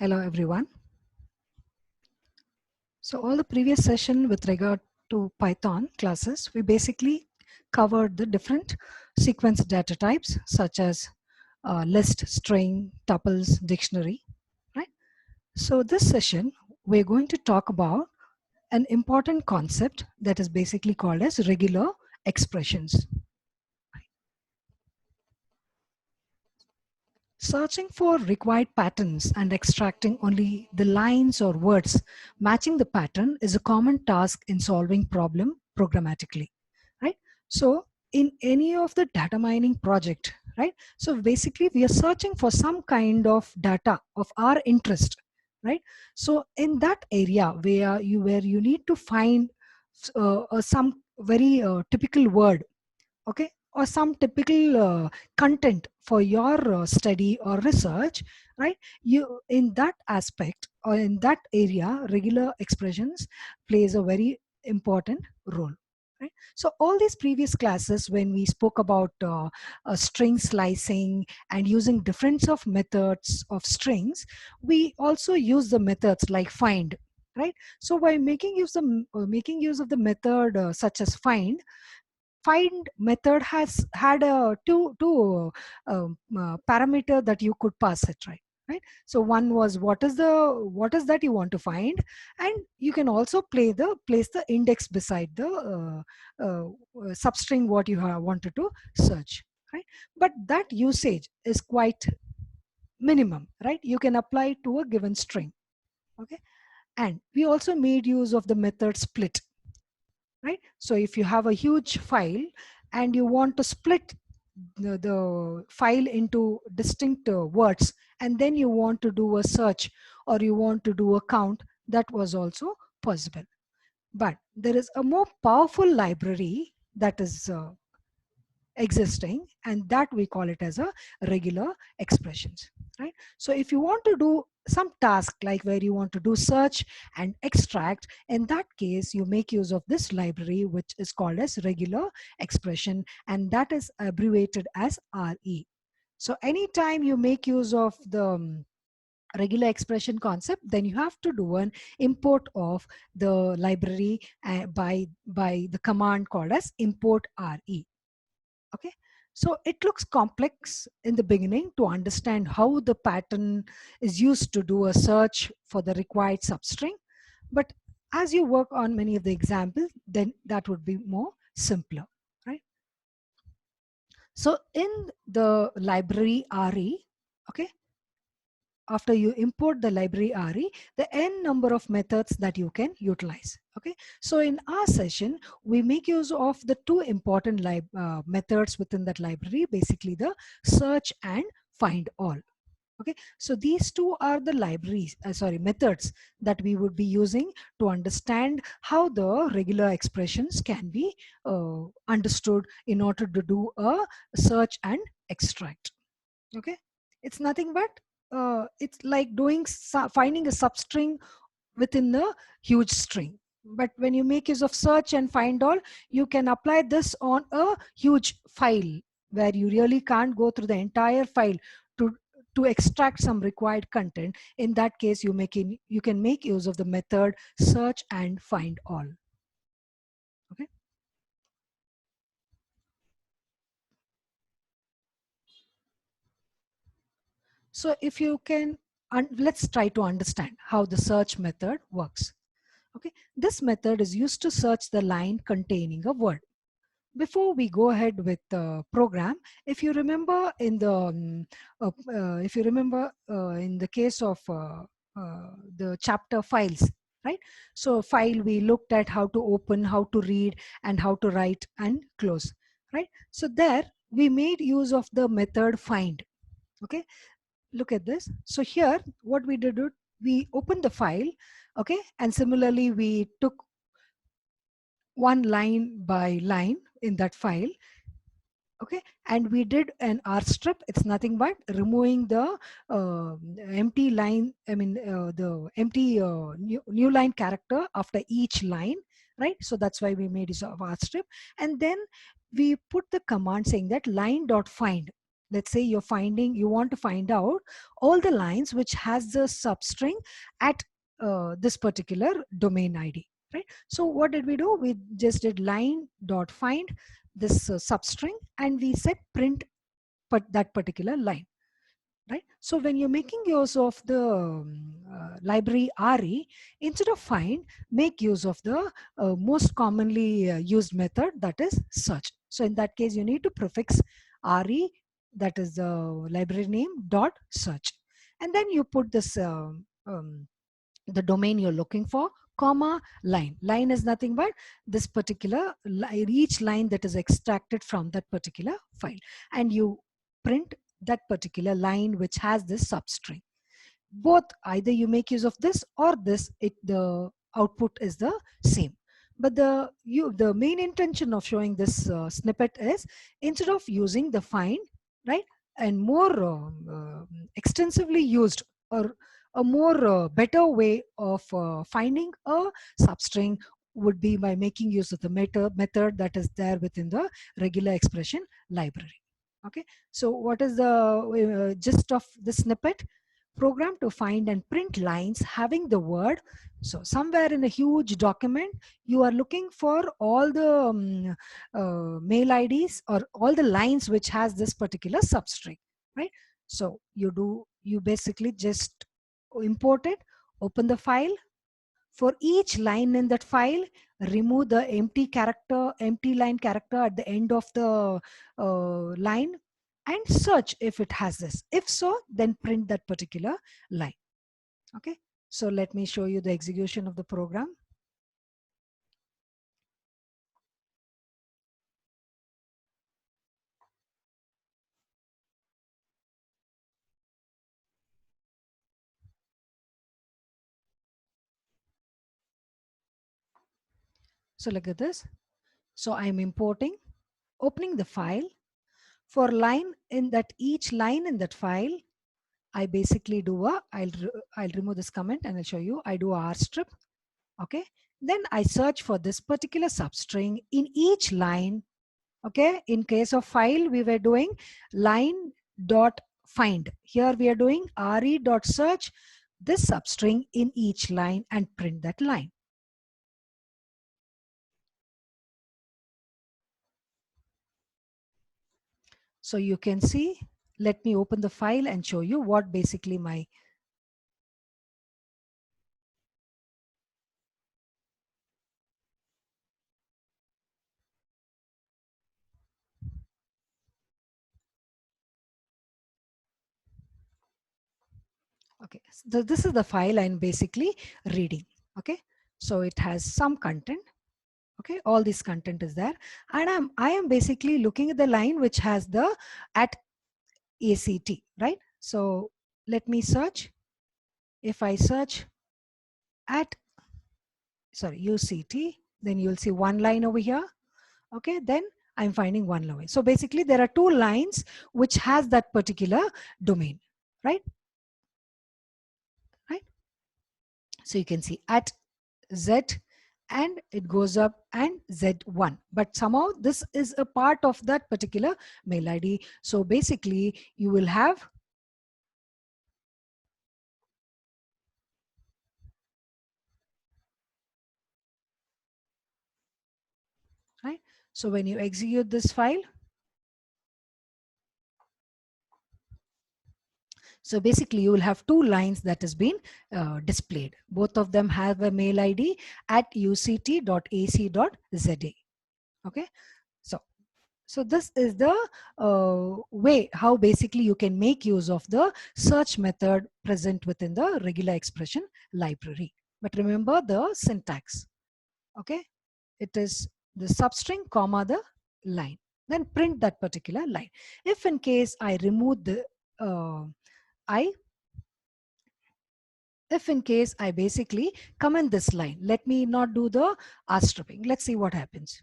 Hello everyone. So all the previous session with regard to Python classes, we basically covered the different sequence data types such as list, string, tuples, dictionary, right? So this session, we're going to talk about an important concept that is basically called as regular expressions. Searching for required patterns and extracting only the lines or words matching the pattern is a common task in solving problem programmatically, right? So in any of the data mining project, right? So basically we are searching for some kind of data of our interest, right? So in that area where you need to find some very typical word, okay, or some typical content for your study or research, right? You in that aspect or in that area, regular expressions plays a very important role, right? So all these previous classes when we spoke about string slicing and using different of methods of strings, we also use the methods like find, right? So by making use of the method such as find method has had a two parameter that you could pass it, right. So one was what is that you want to find, and you can also place the index beside the substring what you have wanted to search, right. But that usage is quite minimum, right. You can apply to a given string, okay. And we also made use of the method split, right? So if you have a huge file and you want to split the file into distinct words, and then you want to do a search or you want to do a count, that was also possible. But there is a more powerful library that is existing, and that we call it as a regular expressions, right. So if you want to do some task like where you want to do search and extract, in that case you make use of this library which is called as regular expression, and that is abbreviated as RE. So anytime you make use of the regular expression concept, then you have to do an import of the library by the command called as import RE. Okay, so it looks complex in the beginning to understand how the pattern is used to do a search for the required substring, but as you work on many of the examples, then that would be more simpler, right. So in the library RE, okay, after you import the library RE, the n number of methods that you can utilize. Okay, so in our session, we make use of the two important methods within that library, basically the search and find all. Okay, so these two are the methods that we would be using to understand how the regular expressions can be understood in order to do a search and extract. Okay, it's nothing but it's like finding a substring within the huge string. But when you make use of search and find all, you can apply this on a huge file where you really can't go through the entire file to to extract some required content. In that case, you can make use of the method search and find all. Okay, so if you can, let's try to understand how the search method works. Okay, this method is used to search the line containing a word. Before we go ahead with the program, if you remember in the case of the chapter files, right? So file, we looked at how to open, how to read, and how to write and close, right? So there we made use of the method find. Okay, look at this. So here what we did, we opened the file, okay, and similarly we took one line by line in that file, okay, and we did an R strip. It's nothing but removing the empty line, the empty new line character after each line, right? So that's why we made use of R strip. And then we put the command saying that line dot find. let's say you want to find out all the lines which has the substring at this particular domain ID, right? So what did we do? We just did line dot find this substring, and we said print that particular line, right? So when you're making use of the library RE, instead of find, make use of the most commonly used method, that is search. So in that case, you need to prefix RE, that is the library name, dot search. And then you put this the domain you're looking for, comma, line. Line is nothing but this particular each line that is extracted from that particular file, and you print that particular line which has this substring. Both, either you make use of this or this, the output is the same. But the main intention of showing this snippet is, instead of using the find, right, and more extensively used, or a more better way of finding a substring would be by making use of the method that is there within the regular expression library. Okay, so what is the gist of the snippet? Program to find and print lines having the word. So somewhere in a huge document, you are looking for all the mail IDs or all the lines which has this particular substring, right? So you basically just import it, open the file. For each line in that file, remove the empty line character at the end of the line, and search if it has this. If so, then print that particular line. Okay, so let me show you the execution of the program. So look at this. So I'm importing, opening the file. For line in that, each line in that file, I basically do I'll remove this comment and I'll show you. I do a R strip. Okay, then I search for this particular substring in each line. Okay, in case of file, we were doing line dot find. Here we are doing re dot search this substring in each line and print that line. So you can see, let me open the file and show you what basically my okay, so this is the file I'm basically reading. Okay, so it has some content. Okay, all this content is there, and I am basically looking at the line which has the at ACT, right? So let me search. If I search at UCT, then you'll see one line over here. Okay, then I'm finding one line. So basically there are two lines which has that particular domain, right? Right. So you can see at Z, and it goes up and Z1, but somehow this is a part of that particular mail ID. So basically you will have, right? So when you execute this file, so basically you will have two lines that has been displayed. Both of them have a mail ID at uct.ac.za. Okay, so this is the way how basically you can make use of the search method present within the regular expression library. But remember the syntax. Okay, it is the substring comma the line, then print that particular line. If in case I remove the I if in case I basically comment this line, let me not do the R stripping. Let's see what happens.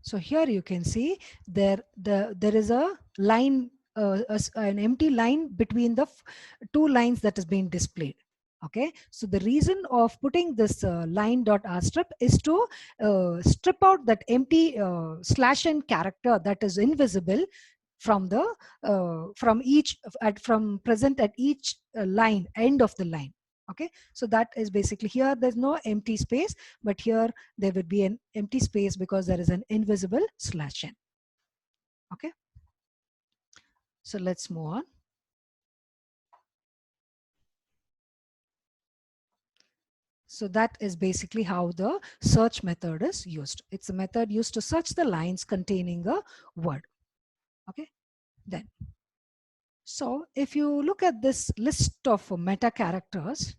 So here you can see there is a line, an empty line between the two lines that is being displayed. Okay, so the reason of putting this line dot r strip is to strip out that empty slash n character that is invisible from the from each from present at each line end of the line. Okay, so that is basically, here there's no empty space, but here there would be an empty space because there is an invisible slash n. Okay, so let's move on. So that is basically how the search method is used. It's a method used to search the lines containing a word. Okay, then. So if you look at this list of meta characters,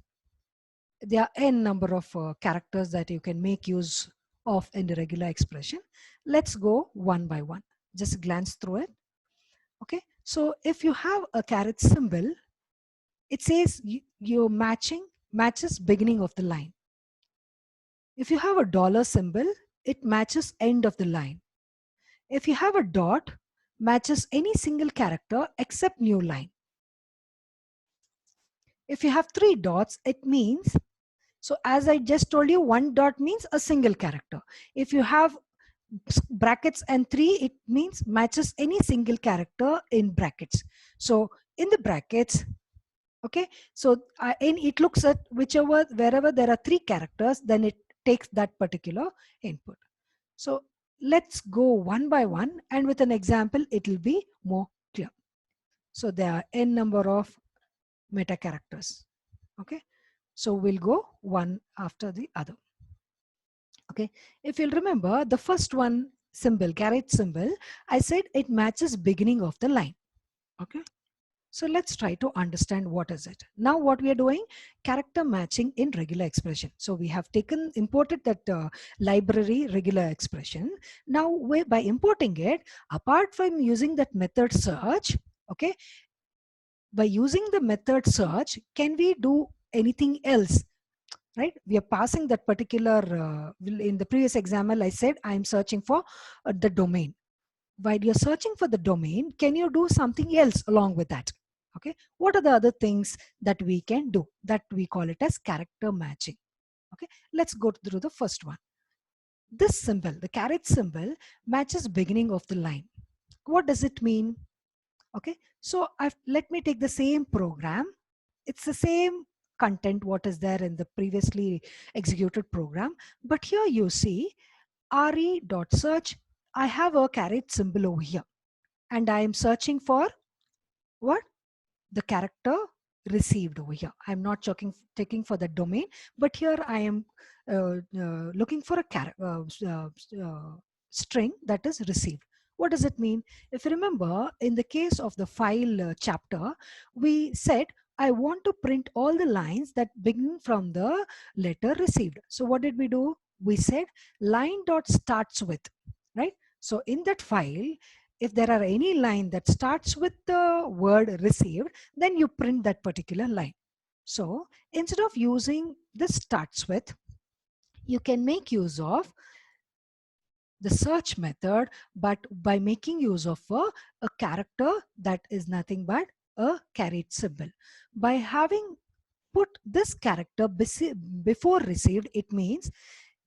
there are n number of characters that you can make use of in the regular expression. Let's go one by one. Just glance through it. Okay, so if you have a caret symbol, it says you're matches beginning of the line. If you have a dollar symbol, it matches end of the line. If you have a dot, matches any single character except new line. If you have three dots, it means, so as I just told you, one dot means a single character. If you have brackets and three, it means matches any single character in brackets. So in the brackets, okay, so and it looks at whichever, wherever there are three characters, then it takes that particular input. So let's go one by one, and with an example, it will be more clear. So there are n number of meta characters. Okay, so we'll go one after the other. Okay, if you'll remember the first one symbol, caret symbol, I said it matches beginning of the line. Okay, so let's try to understand what is it. Now what we are doing, character matching in regular expression. So we have imported that library regular expression. Now by importing it, apart from using that method search, okay, by using the method search, can we do anything else? Right, we are passing that particular in the previous example I said I'm searching for the domain. While you're searching for the domain, can you do something else along with that? Okay, what are the other things that we can do? That we call it as character matching. Okay, let's go through the first one. This symbol, the caret symbol, matches beginning of the line. What does it mean? Okay, so let me take the same program. It's the same content what is there in the previously executed program, but here you see re.search. I have a caret symbol over here, and I am searching for what? The character received over here. I'm not taking for the domain, but here I am looking for a string that is received. What does it mean? If you remember, in the case of the file chapter, we said I want to print all the lines that begin from the letter received. So what did we do? We said line dot starts with, right? So in that file, if there are any line that starts with the word received, then you print that particular line. So instead of using this starts with, you can make use of the search method, but by making use of a character that is nothing but a caret symbol. By having put this character before received, it means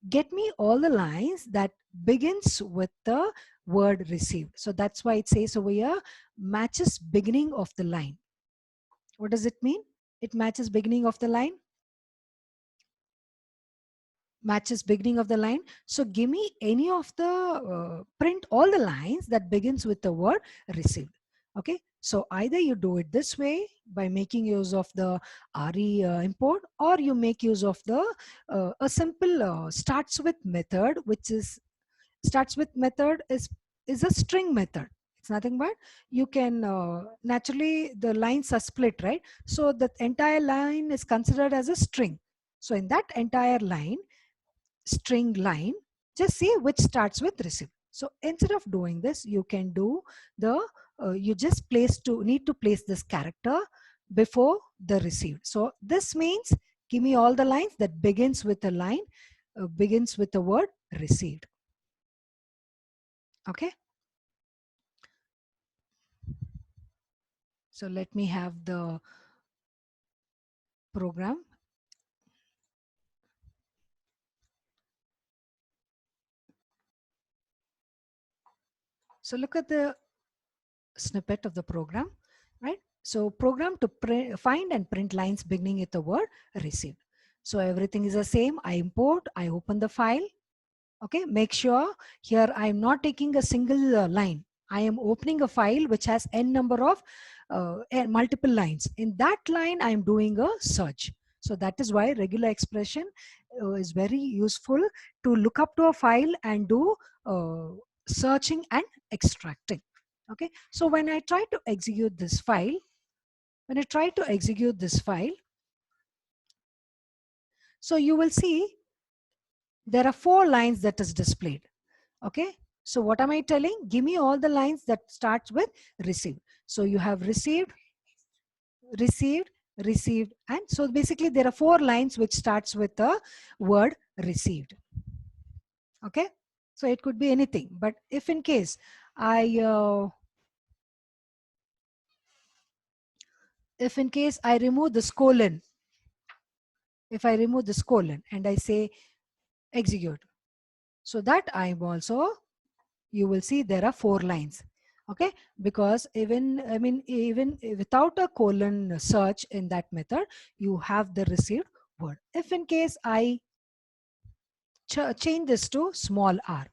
get me all the lines that begins with the word received. So that's why it says over here matches beginning of the line. What does it mean? It matches beginning of the line. Matches beginning of the line. So give me any of the print all the lines that begins with the word received. Okay, so either you do it this way by making use of the re import, or you make use of the a simple starts with method, which is starts with method is a string method. It's nothing but you can naturally the lines are split, right? So the entire line is considered as a string. So in that entire line, string line, just say which starts with receive. So instead of doing this, you can do the you just need to place this character before the received. So this means give me all the lines that begins with a line begins with the word received. Okay, so let me have the program. So look at the snippet of the program, right? So program to find and print lines beginning with the word received. So everything is the same. I import, I open the file. Okay, make sure here I am not taking a single line. I am opening a file which has n number of multiple lines. In that line, I am doing a search. So that is why regular expression is very useful to look up to a file and do searching and extracting. Okay, so when I try to execute this file, so you will see there are 4 lines that is displayed. Okay, so what am I telling? Give me all the lines that starts with received. So you have received, received, received, and so basically there are 4 lines which starts with the word received. Okay, so it could be anything, but if in case I remove this colon, if I remove this colon and I say execute, so that I'm also, you will see there are 4 lines. Okay, because even without a colon search in that method, you have the received word. If in case I change this to small r,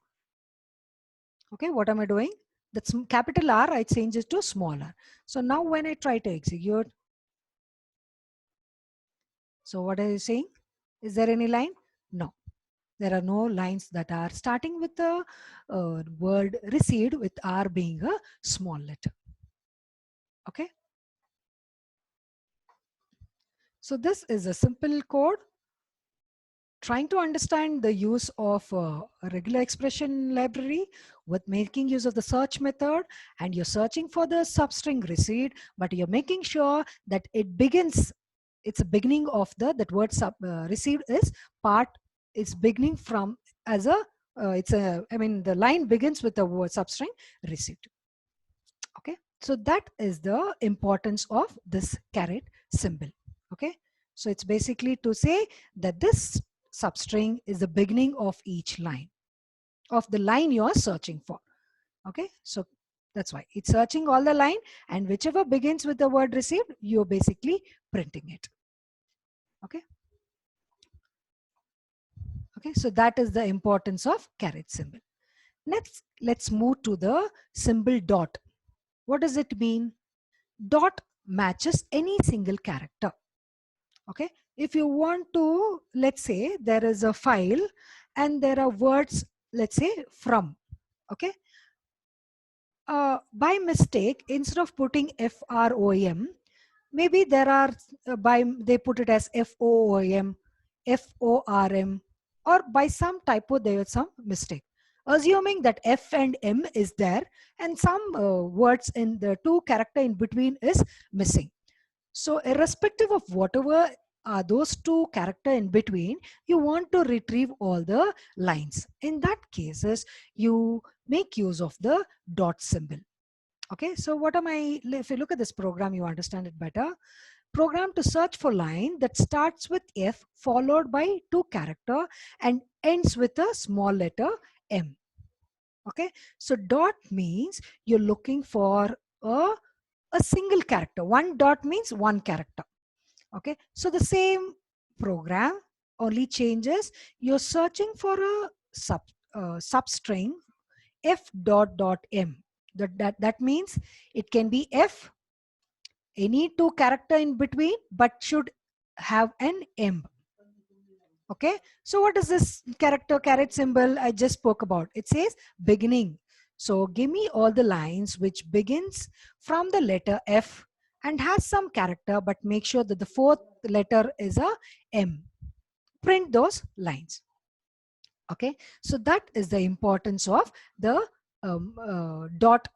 okay, what am I doing? That's capital R, I change it to smaller. So now when I try to execute, so what are you saying? Is there any line? No, there are no lines that are starting with the word received with R being a small letter. Okay, so this is a simple code trying to understand the use of a regular expression library with making use of the search method, and you're searching for the substring received, but you're making sure that it begins, it's a beginning of the, that word received is part, it's beginning from as a it's a, I mean the line begins with the word substring received. Okay, so that is the importance of this caret symbol. Okay, so it's basically to say that this substring is the beginning of each line, of the line you are searching for. Okay, so that's why it's searching all the line, and whichever begins with the word received, you're basically printing it. Okay, okay, so that is the importance of caret symbol. Next, let's move to the symbol dot. What does it mean? Dot matches any single character. Okay, if you want to, let's say there is a file and there are words, let's say from, okay, by mistake, instead of putting FROM, maybe there are they put it as FOOM, FORM, or by some typo there is some mistake, assuming that F and M is there and some words in the 2 character in between is missing. So irrespective of whatever those 2 character in between, you want to retrieve all the lines. In that cases, you make use of the dot symbol. Okay, so what am I, if you look at this program, you understand it better. Program to search for line that starts with F followed by 2 character and ends with a small letter M. Okay, so dot means you're looking for a single character. One dot means one character. Okay, so the same program, only changes, you're searching for a substring f dot dot m. That means it can be f, any 2 character in between, but should have an m. Okay, so what is this character caret symbol I just spoke about? It says beginning. So give me all the lines which begins from the letter F and has some character, but make sure that the 4th letter is a M. Print those lines. Okay, so that is the importance of the dot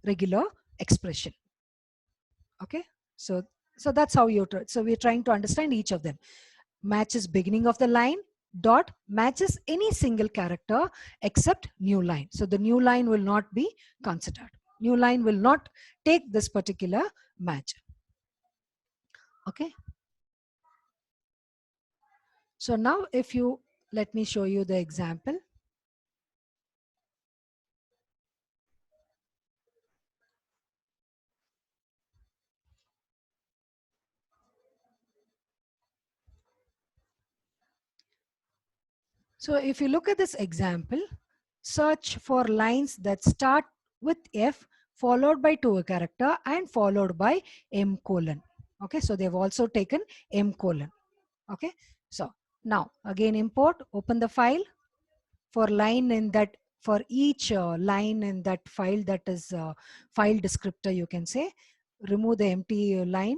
regular expression. Okay, so that's how you, so we're trying to understand each of them. Matches beginning of the line, dot matches any single character except new line. So the new line will not be considered. New line will not take this particular match. Okay. So now if you, let me show you the example. So if you look at this example, search for lines that start with F followed by to a character and followed by M colon. Okay, so they've also taken M colon. Okay, so now again import, open the file for line in that, for each line in that file, that is file descriptor, you can say, remove the empty line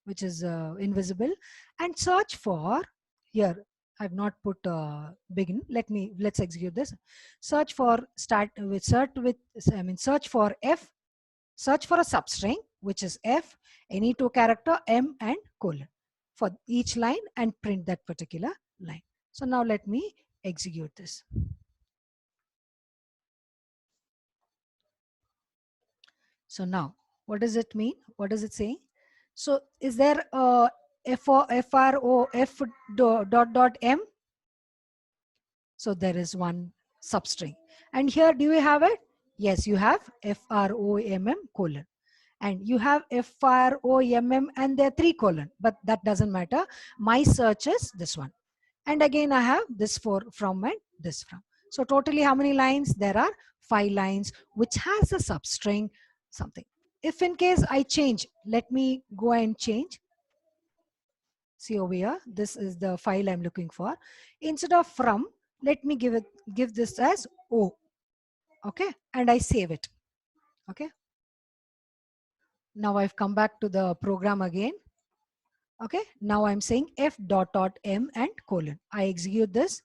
which is invisible and search for, here I've not put begin, let's execute this. Search for search for F, search for a substring which is F, any two character M and colon for each line and print that particular line. So now let me execute this. So now, what does it mean? What does it say? So is there a dot M? So there is one substring. And here, do you have it? Yes, you have FROMM colon. And you have FROMM and there are 3 colon, but that doesn't matter. My search is this one. And again, I have this for from and this from. So totally how many lines? There are 5 lines, which has a substring something. If in case I change, let me go and change. See over here, this is the file I'm looking for. Instead of from, let me give this as O. Okay, and I save it. Okay. Now I've come back to the program again. Okay, now I'm saying F dot M and colon. I execute this.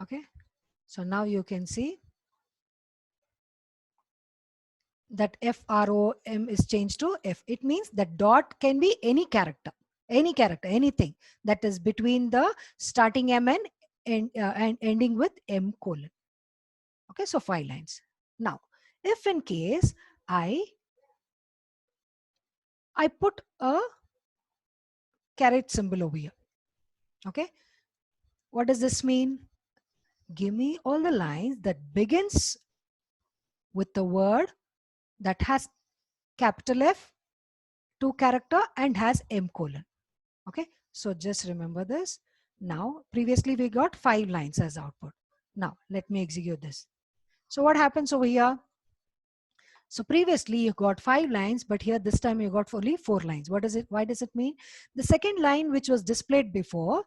Okay, so now you can see that FROM is changed to F. It means that dot can be any character, anything that is between the starting M and ending with M colon. Okay, so 5 lines. Now, if in case I put a caret symbol over here. Okay, what does this mean? Give me all the lines that begins with the word that has capital F, 2 character and has M colon. Okay, so just remember this. Now, previously we got 5 lines as output. Now, let me execute this. So what happens over here? So previously you got 5 lines, but here this time you got only 4 lines. What does it? Why does it mean? The second line which was displayed before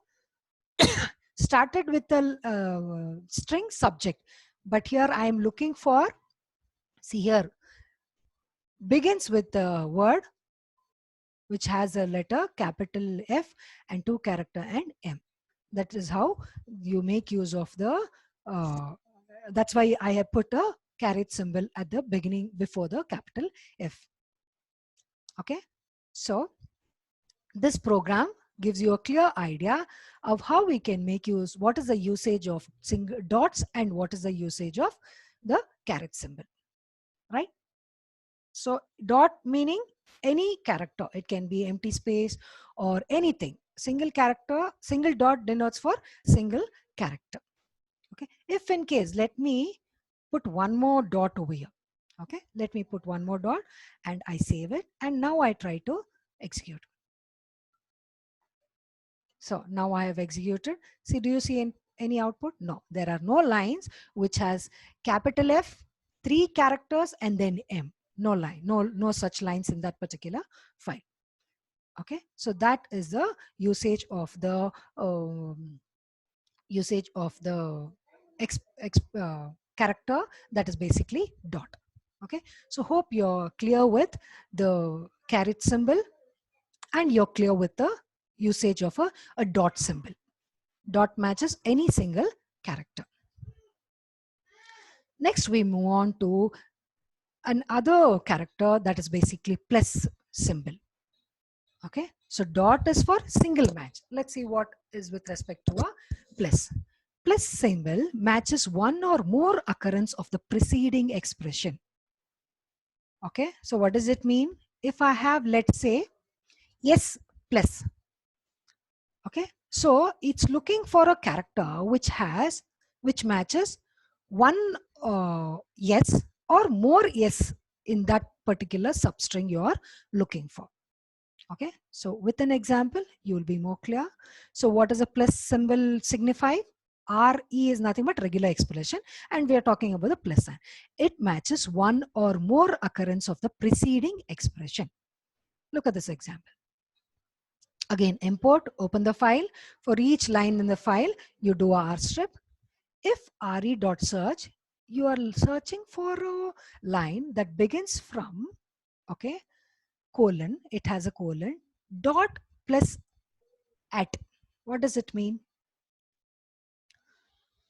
started with the string subject, but here I am looking for, see here, begins with the word which has a letter capital F and 2 character and M. That is how you make use of the, that's why I have put a caret symbol at the beginning before the capital F. Okay, so this program gives you a clear idea of how we can make use, what is the usage of single dots and what is the usage of the caret symbol, right? So dot meaning any character, it can be empty space or anything. Single character, single dot denotes for single character. Okay, if in case, let me put one more dot over here. Okay, let me put one more dot and I save it, and now I try to execute. So now I have executed. See, do you see any output? No, there are no lines which has capital F, 3 characters and then M. No line, no such lines in that particular file. Okay, so that is the usage of the character, that is basically dot. Okay, so hope you're clear with the caret symbol and you're clear with the usage of a dot symbol. Dot matches any single character. Next, we move on to another character, that is basically plus symbol. Okay, so dot is for single match. Let's see what is with respect to a plus. Plus symbol matches one or more occurrence of the preceding expression. Okay, so what does it mean? If I have, let's say, yes plus. Okay, so it's looking for a character which matches one yes or more yes in that particular substring you are looking for. Okay, so with an example, you will be more clear. So what does a plus symbol signify? RE is nothing but regular expression, and we are talking about the plus sign. It matches one or more occurrence of the preceding expression. Look at this example. Again, import, open the file. For each line in the file, you do a R strip. If re.search, you are searching for a line that begins from, okay, colon, it has a colon, dot plus at. What does it mean?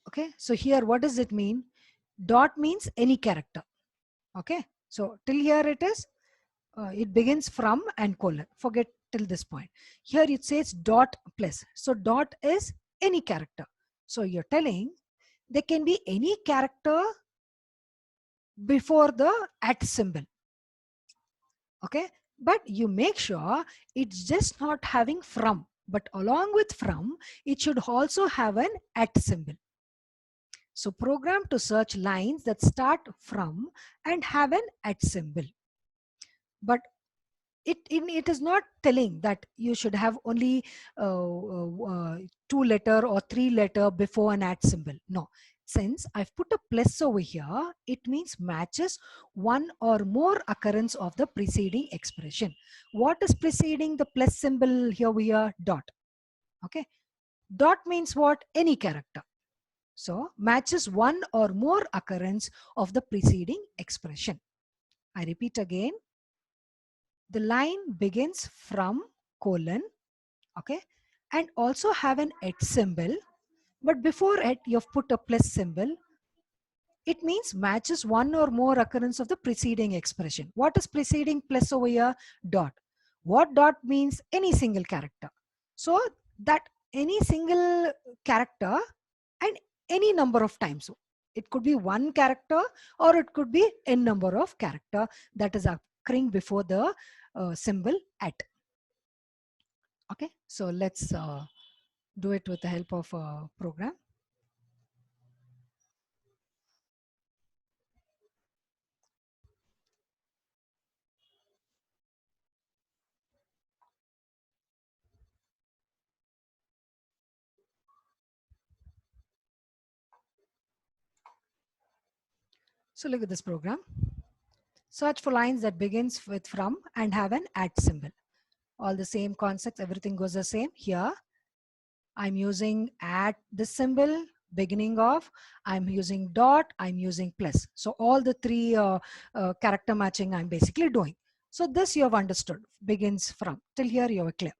Okay, so here, what does it mean? Dot means any character. Okay, so till here it begins from and colon. Forget till this point. Here it says dot plus. So dot is any character. So you're telling there can be any character before the at symbol. Okay, but you make sure it's just not having from, but along with from, it should also have an at symbol. So program to search lines that start from and have an at symbol. But it is not telling that you should have only 2-letter or 3-letter before an at symbol. No, since I've put a plus over here, it means matches one or more occurrence of the preceding expression. What is preceding the plus symbol here? We are dot. Okay, dot means what? Any character. So matches one or more occurrence of the preceding expression. I repeat again. The line begins from colon, okay, and also have an at symbol, but before it you've put a plus symbol. It means matches one or more occurrence of the preceding expression. What is preceding plus over here? Dot. What dot means? Any single character. So that any single character and any number of times. So it could be one character or it could be n number of character that is occurring before the symbol at. Okay, so let's do it with the help of a program. So look at this program. Search for lines that begins with from and have an at symbol. All the same concepts, everything goes the same. Here, I'm using at this symbol, beginning of, I'm using dot, I'm using plus. So all the three character matching I'm basically doing. So this you have understood, begins from. Till here you are clear.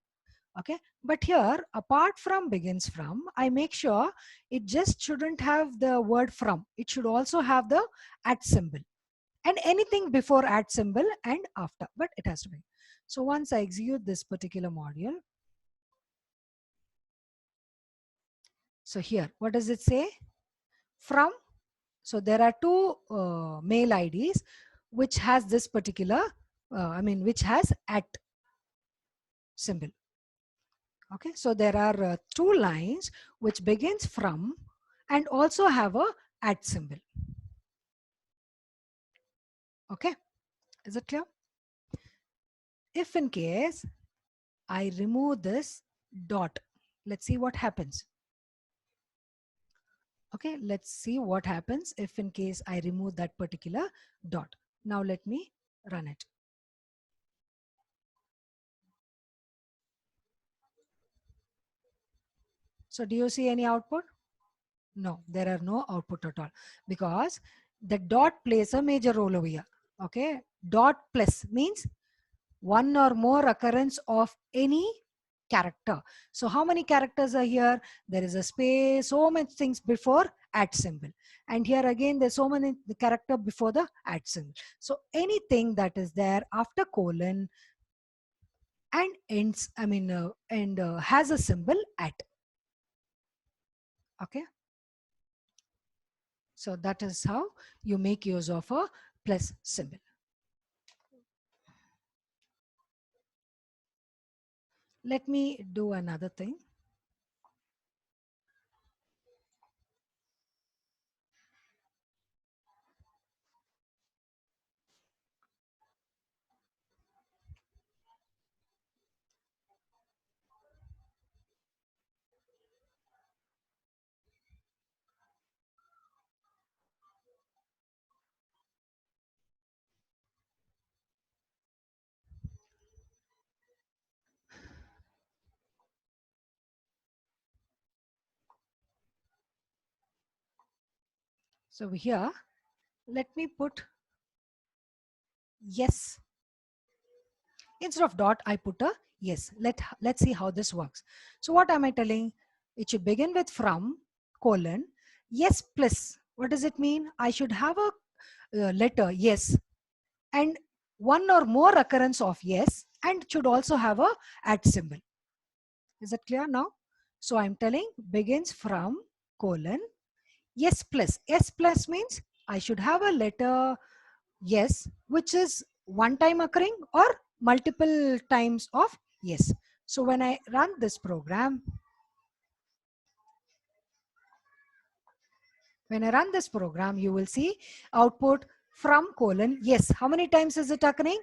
Okay, but here apart from begins from, I make sure it just shouldn't have the word from. It should also have the at symbol and anything before at symbol and after, but it has to be. So once I execute this particular module, so here, what does it say? From. So there are two mail IDs which has this particular, which has at symbol. Okay, so there are two lines which begins from and also have a at symbol. Okay, is it clear? If in case I remove this dot, let's see what happens. Okay, let's see what happens if in case I remove that particular dot. Now let me run it. So do you see any output? No, there are no output at all because the dot plays a major role over here. Okay, dot plus means one or more occurrence of any character. So how many characters are here? There is a space, so many things before at symbol. And here again, there's so many the character before the at symbol. So anything that is there after colon and ends, has a symbol at. Okay. So that is how you make use of a plus symbol. Let me do another thing. So here, let me put yes. Instead of dot, I put a yes. Let's see how this works. So what am I telling? It should begin with from colon yes plus. What does it mean? I should have a letter yes and one or more occurrence of yes and should also have a at symbol. Is that clear now? So I'm telling begins from colon yes plus. Yes plus means I should have a letter yes which is one time occurring or multiple times of yes. So when I run this program, you will see output from colon yes. How many times is it occurring?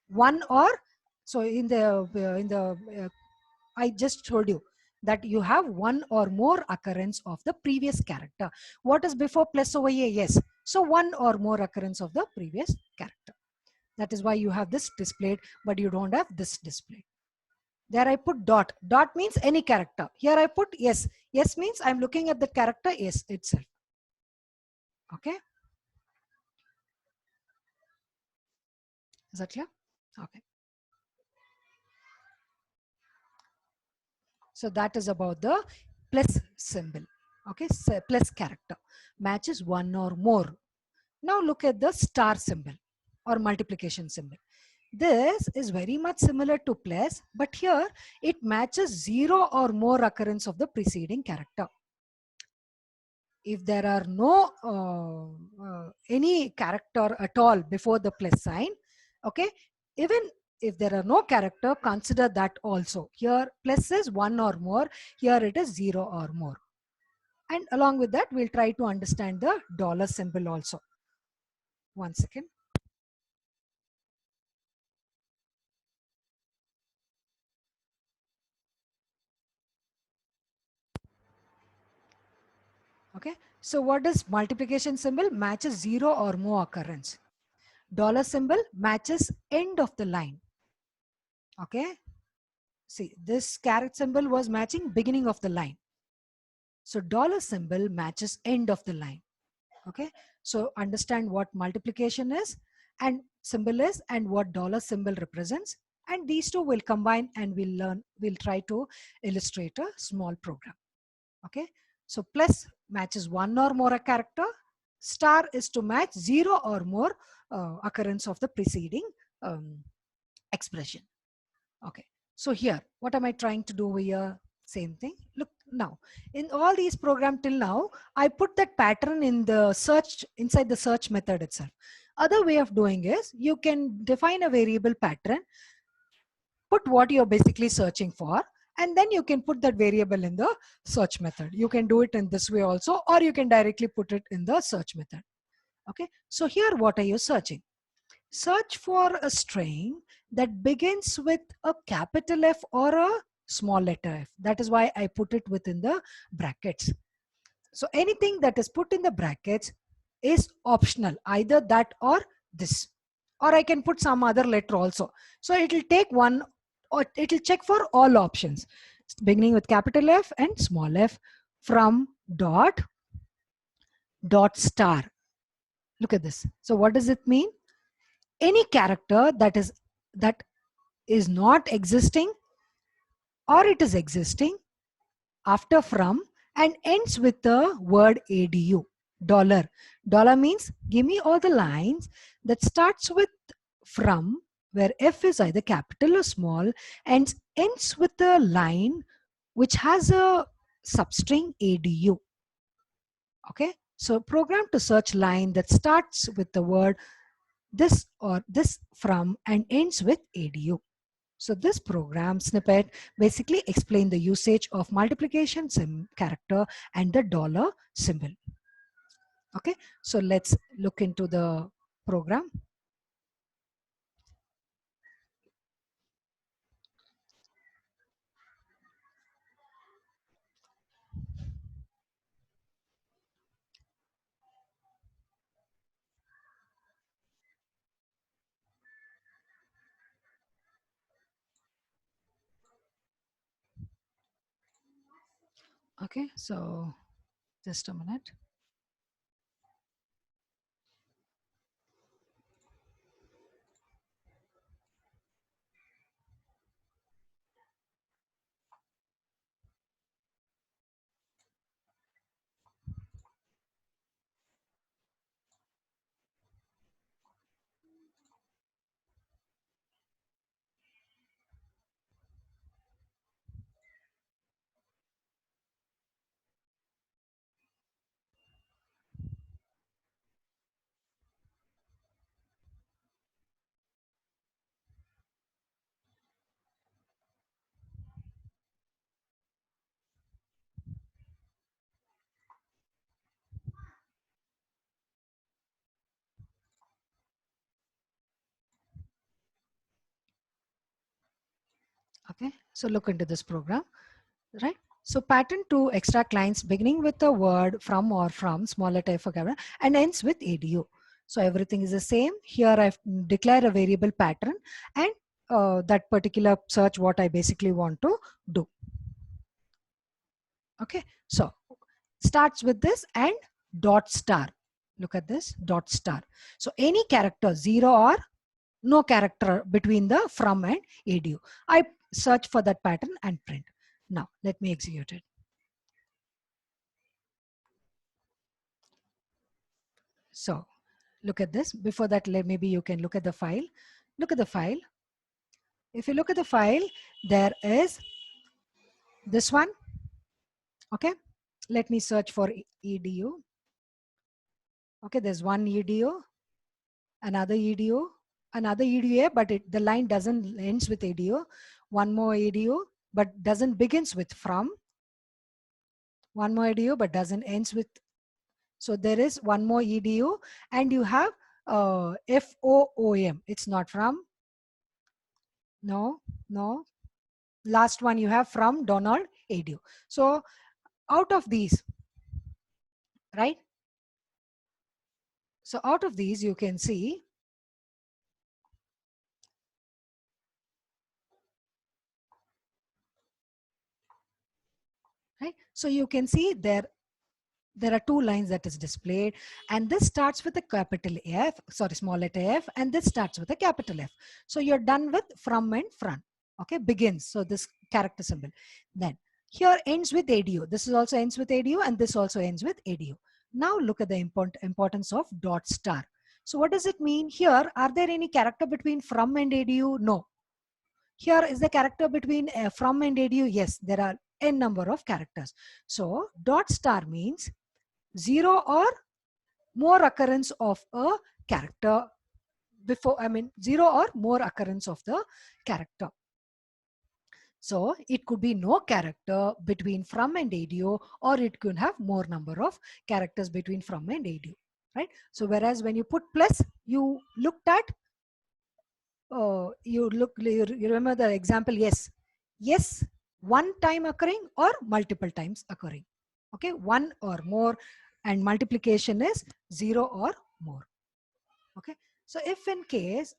One or so in the I just told you that you have one or more occurrence of the previous character. What is before plus over here? Yes. So one or more occurrence of the previous character. That is why you have this displayed, but you don't have this displayed. There I put dot. Dot means any character. Here I put yes. Yes means I'm looking at the character yes itself. Okay. Is that clear? Okay. So that is about the plus symbol. Okay. So plus character matches one or more. Now look at the star symbol or multiplication symbol. This is very much similar to plus, but here it matches zero or more occurrence of the preceding character. If there are no any character at all before the plus sign, okay, even if there are no character, consider that also. Here plus is one or more, here it is zero or more. And along with that, we'll try to understand the dollar symbol also. One second. Okay, so what does multiplication symbol? Matches zero or more occurrence. Dollar symbol matches end of the line. Okay, see this caret symbol was matching beginning of the line. So dollar symbol matches end of the line. Okay, so understand what multiplication is and symbol is and what dollar symbol represents. And these two will combine and we'll try to illustrate a small program. Okay, so plus matches one or more a character. Star is to match zero or more occurrence of the preceding um, expression. Okay, so here, what am I trying to do over here? Same thing. Look now, in all these programs till now, I put that pattern in the search, inside the search method itself. Other way of doing is you can define a variable pattern, put what you're basically searching for, and then you can put that variable in the search method. You can do it in this way also, or you can directly put it in the search method. Okay, so here what are you searching? Search for a string that begins with a capital F or a small letter f. That is why I put it within the brackets. So anything that is put in the brackets is optional, either that or this. Or I can put some other letter also. So it will take one, or it will check for all options, beginning with capital F and small f, from dot star. Look at this. So what does it mean? Any character that is not existing or it is existing after from and ends with the word adu. Dollar means give me all the lines that starts with from, where f is either capital or small, and ends with a line which has a substring adu. Okay, so program to search line that starts with the word this or this from and ends with adu. So this program snippet basically explain the usage of multiplication character and the dollar symbol. Okay, so let's look into the program. Okay, so just a minute. Okay, so look into this program, right? So pattern 2 extract lines beginning with the word from or from, small letter f for camera, and ends with edu. So everything is the same. Here I've declared a variable pattern and that particular search what I basically want to do. Okay, so starts with this and dot star. Look at this dot star. So any character, zero or no character between the from and edu. I search for that pattern and print. Now let me execute it. So look at this. Before that, maybe you can look at the file. Look at the file. If you look at the file, there is this one. Okay. Let me search for edu. Okay, there's one edu, another edu, another edu, but the line doesn't ends with edu. One more edu, but doesn't begins with from. One more edu, but doesn't ends with. So there is one more edu, and you have FOOM. It's not from. No, no. Last one you have from Donald edu. So out of these, right? So out of these, you can see, right? So you can see there are two lines that is displayed, and this starts with a capital F, sorry, small letter f, and this starts with a capital F. So you're done with from and front. Okay, begins. So this character symbol. Then here ends with edu. This is also ends with edu, and this also ends with edu. Now look at the importance of dot star. So what does it mean? Here, are there any character between from and edu? No. Here is the character between from and edu. Yes, there are n number of characters. So dot star means zero or more occurrence of a character before, I mean, zero or more occurrence of the character. So it could be no character between from and edu, or it could have more number of characters between from and edu, right? So whereas when you put plus, you looked at, you remember the example, yes, yes, one time occurring or multiple times occurring. Okay, one or more, and multiplication is zero or more. Okay, so if in case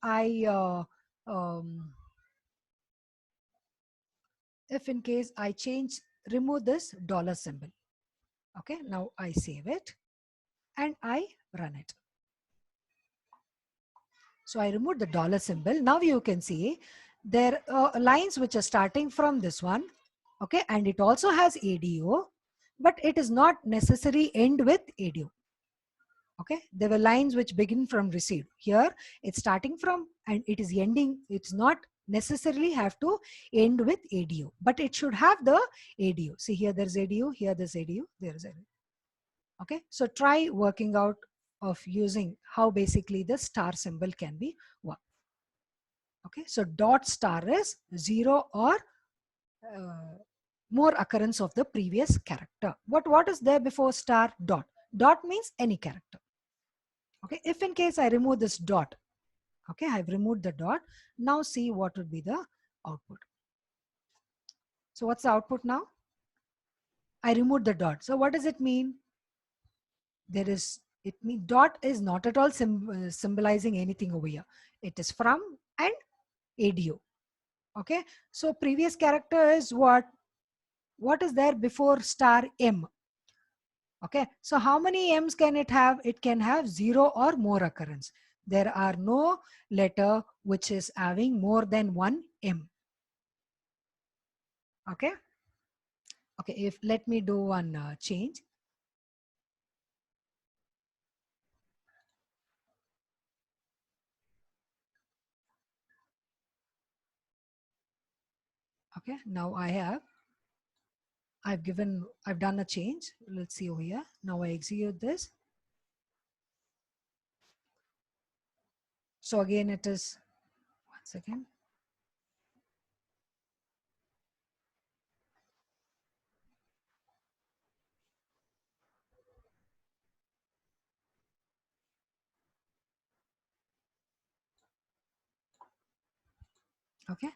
if in case I change, remove this dollar symbol. Okay, now I save it and I run it. So I removed the dollar symbol. Now you can see there are lines which are starting from this one. Okay, and it also has ADO, but it is not necessary end with ADO. Okay, there were lines which begin from received. Here it's starting from and it is ending. It's not necessarily have to end with ADO, but it should have the ADO. See, here there's ADO, here there's ADO, there's ADO. Okay, so try working out of using how basically the star symbol can be worked. Okay, so dot star is zero or more occurrence of the previous character. What is there before star? Dot. Dot means any character. Okay, if in case I remove this dot, okay, I've removed the dot. Now see what would be the output. So what's the output now? I removed the dot. So what does it mean? There is, it means dot is not at all symbolizing anything over here. It is from and ADO. Okay, so previous character is what is there before star M? Okay, so how many M's can it have? It can have zero or more occurrence. There are no letter which is having more than one M. Okay, okay, if let me do one change. Okay, now I've done a change. Let's see over here. Now I execute this. So again, it is, one second. Okay,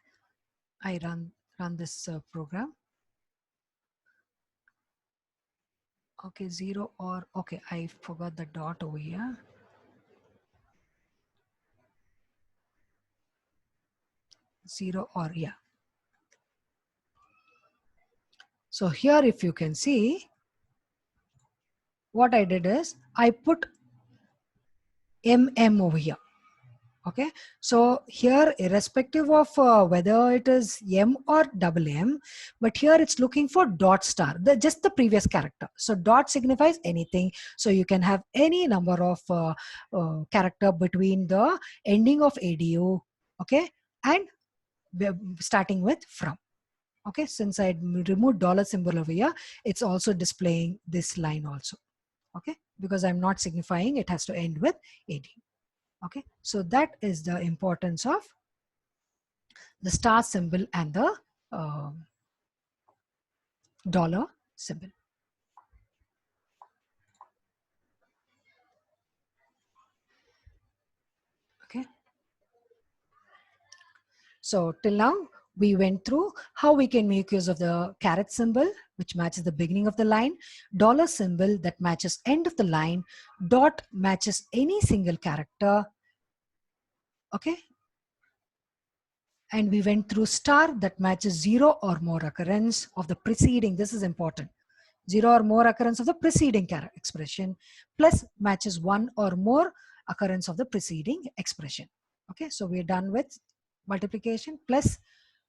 I run run this program. Okay, 0 or, okay, I forgot the dot over here. 0 or, yeah. So here, if you can see, what I did is I put over here. Okay, so here, irrespective of whether it is M or double M, but here it's looking for dot star, just the previous character. So dot signifies anything. So you can have any number of character between the ending of ADU, okay, and starting with from. Okay, since I removed dollar symbol over here, it's also displaying this line also. Okay, because I'm not signifying it has to end with ADU. Okay, so that is the importance of the star symbol and the dollar symbol. Okay, so till now we went through how we can make use of the caret symbol, which matches the beginning of the line, dollar symbol that matches end of the line, dot matches any single character. Okay, and we went through star that matches 0 or more occurrence of the preceding. This is important. 0 or more occurrence of the preceding expression, plus matches 1 or more occurrence of the preceding expression. Okay, so we're done with multiplication plus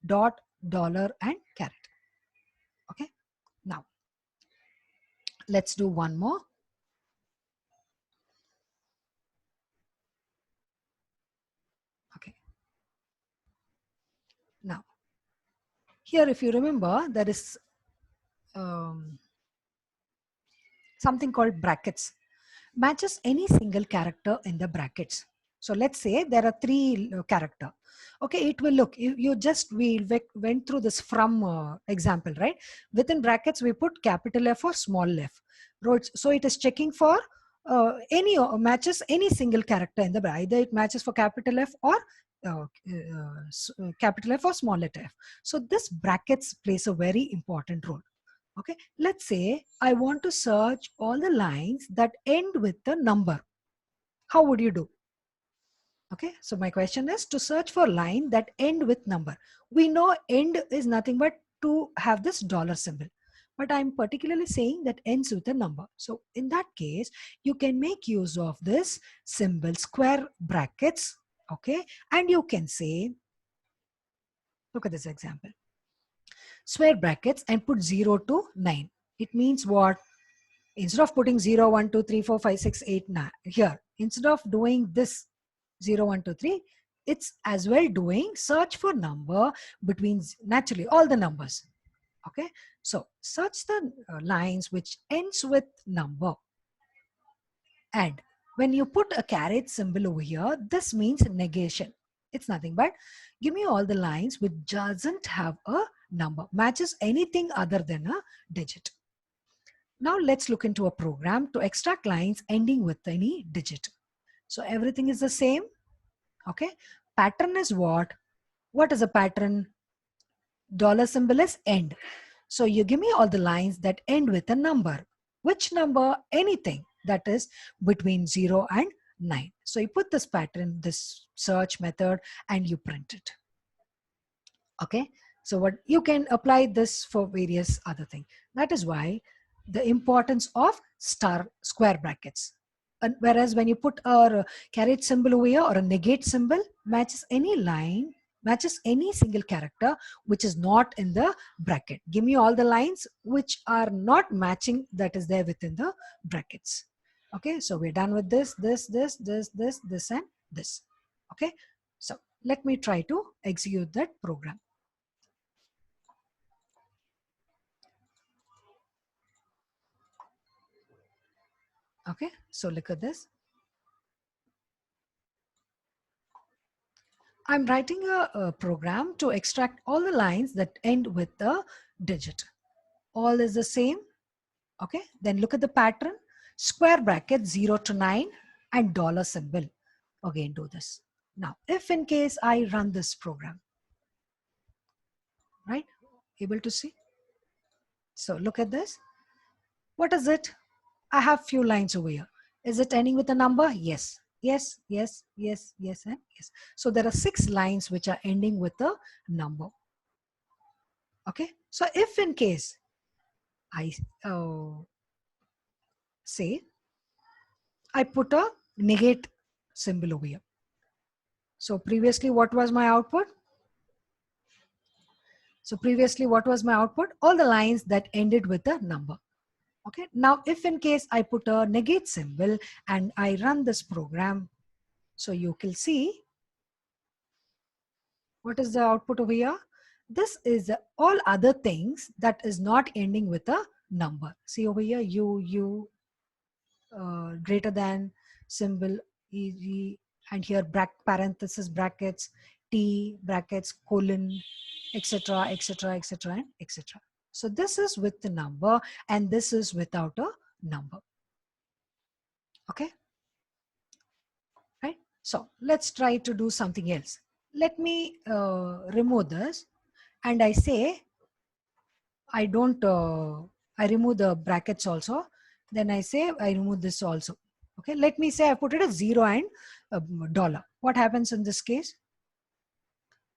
dot, dollar, and caret. Okay, now let's do one more. Okay, now here, if you remember, there is something called brackets. Matches any single character in the brackets. So let's say there are 3 character. Okay, it will look, we went through this from example, right? Within brackets, we put capital F or small f. So it is checking for any matches any single character in the bracket. Either it matches for capital F or capital F or small letter f. So this brackets plays a very important role. Okay, let's say I want to search all the lines that end with the number. How would you do? Okay, so my question is to search for line that end with number. We know end is nothing but to have this dollar symbol, but I'm particularly saying that ends with a number. So in that case, you can make use of this symbol square brackets. Okay, and you can say, look at this example, square brackets and put 0 to 9. It means what? Instead of putting 0, 1, 2, 3, 4, 5, 6, 8, 9 here, instead of doing this 0, 1, 2, 3, it's as well doing search for number between naturally all the numbers. Okay, so search the lines which ends with number. And when you put a caret symbol over here, this means negation. It's nothing but give me all the lines which doesn't have a number, matches anything other than a digit. Now let's look into a program to extract lines ending with any digit. So everything is the same. Okay. Pattern is what? What is a pattern? Dollar symbol is end. So you give me all the lines that end with a number. Which number? Anything that is between 0 and 9. So you put this pattern, this search method, and you print it. Okay. So what you can apply this for various other things. That is why the importance of square brackets. And whereas when you put a caret symbol over here or a negate symbol, matches any line, matches any single character which is not in the bracket. Give me all the lines which are not matching that is there within the brackets. Okay, so we're done with this, and this. Okay, so let me try to execute that program. Okay, so look at this. I'm writing a program to extract all the lines that end with the digit. All is the same. Okay, then look at the pattern. Square bracket 0 to 9 and dollar symbol. Again, do this. Now, if in case I run this program, right, able to see? So look at this. What is it? I have few lines over here. Is it ending with a number? Yes. Yes, yes, yes, yes, and yes. So there are 6 lines which are ending with a number. Okay. So if in case I say I put a negate symbol over here. So previously, what was my output? So previously, what was my output? All the lines that ended with a number. Okay. Now, if in case I put a negate symbol and I run this program, so you can see what is the output over here. This is all other things that is not ending with a number. See over here, greater than symbol, e, and here parenthesis brackets, t brackets, colon, etc., etc., etc., and etc. So this is with the number and this is without a number. Okay, right? So let's try to do something else. Let me remove this and I say I don't, I remove the brackets also. Then I say I remove this also. Okay, let me say I put it as 0 and dollar. What happens in this case?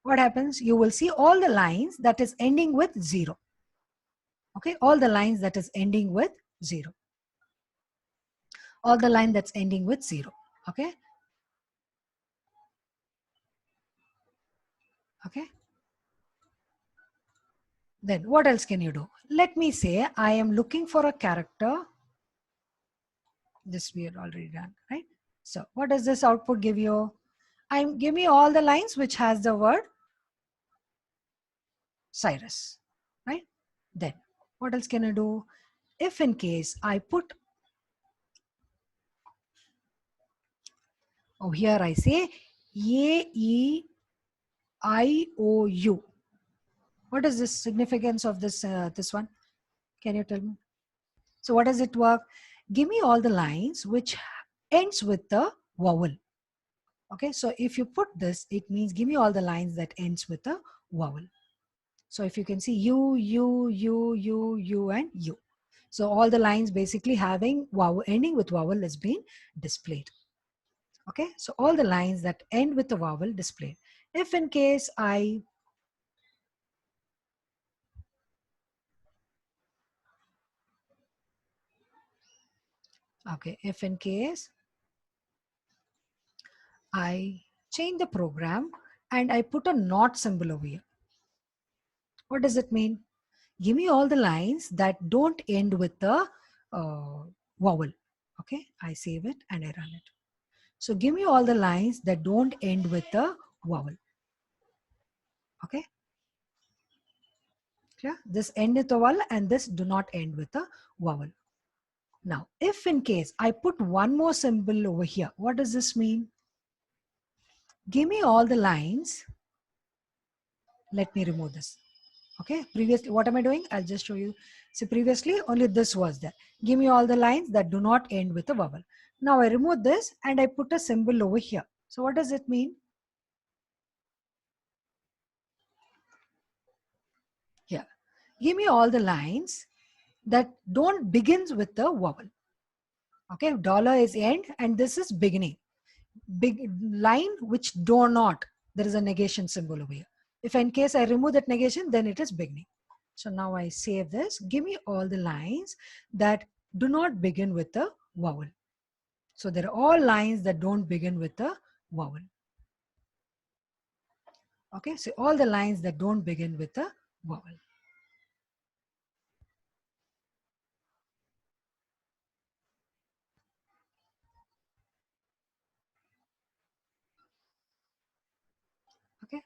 What happens? You will see all the lines that is ending with 0. Okay, all the lines that is ending with 0. All the line that's ending with 0. Okay, okay. Then what else can you do? Let me say I am looking for a character. This we are already done, right? So what does this output give you? Give me all the lines which has the word Cyrus, right? Then what else can I do? If in case I put, oh here I say A-E-I-O-U. What is the significance of this one? Can you tell me? So what does it work? Give me all the lines which ends with the vowel. Okay, so if you put this, it means give me all the lines that ends with a vowel. So if you can see U, U, U, U, U, and U. So all the lines basically having vowel ending with vowel is being displayed. Okay, so all the lines that end with the vowel displayed. If in case if in case I change the program and I put a not symbol over here. What does it mean? Give me all the lines that don't end with the vowel. Okay, I save it and I run it. So give me all the lines that don't end with the vowel. Okay, yeah, this end with a vowel and this do not end with a vowel. Now, if in case I put one more symbol over here, what does this mean? Give me all the lines. Let me remove this. Okay, previously, what am I doing? I'll just show you. See, previously only this was there. Give me all the lines that do not end with a vowel. Now I remove this and I put a symbol over here. So what does it mean? Here, give me all the lines that don't begins with the vowel. Okay, dollar is end and this is beginning. Big line which do not, there is a negation symbol over here. If in case I remove that negation, then it is beginning. So now I save this. Give me all the lines that do not begin with a vowel. So there are all lines that don't begin with a vowel. Okay, so all the lines that don't begin with a vowel. Okay,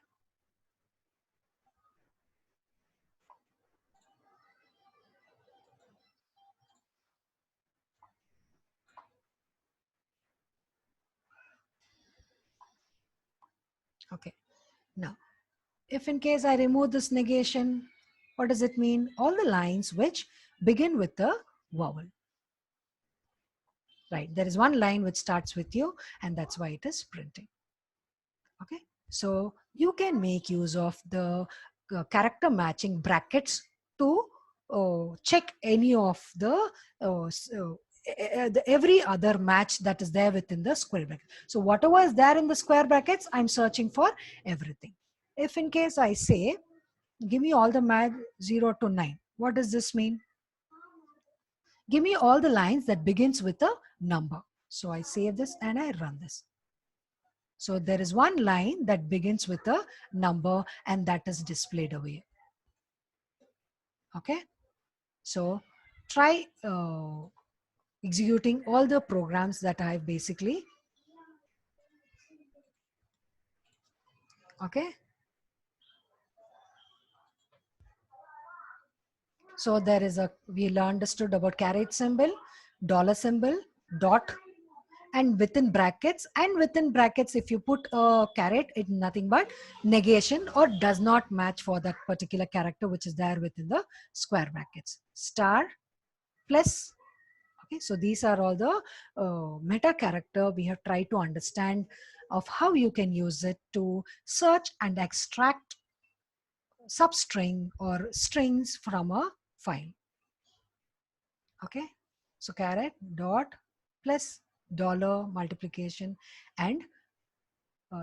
okay. Now, if in case I remove this negation, what does it mean? All the lines which begin with a vowel. Right, there is one line which starts with you and that's why it is printing. Okay, so you can make use of the character matching brackets to check any of the, every other match that is there within the square bracket. So whatever is there in the square brackets, I'm searching for everything. If in case I say, give me all the match 0 to 9, what does this mean? Give me all the lines that begins with a number. So I save this and I run this. So there is one line that begins with a number and that is displayed away. Okay. So try executing all the programs that I've basically, okay. So there is a, we understood about caret symbol, dollar symbol, dot, and within brackets. And within brackets, if you put a caret, it's nothing but negation or does not match for that particular character which is there within the square brackets. Star, plus. Okay, so these are all the meta character we have tried to understand of how you can use it to search and extract substring or strings from a file. Okay, so caret, dot, plus, dollar, multiplication, and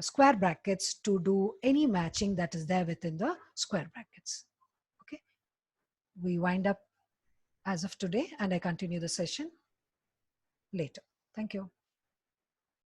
square brackets to do any matching that is there within the square brackets. Okay, we wind up as of today and I continue the session later. Thank you.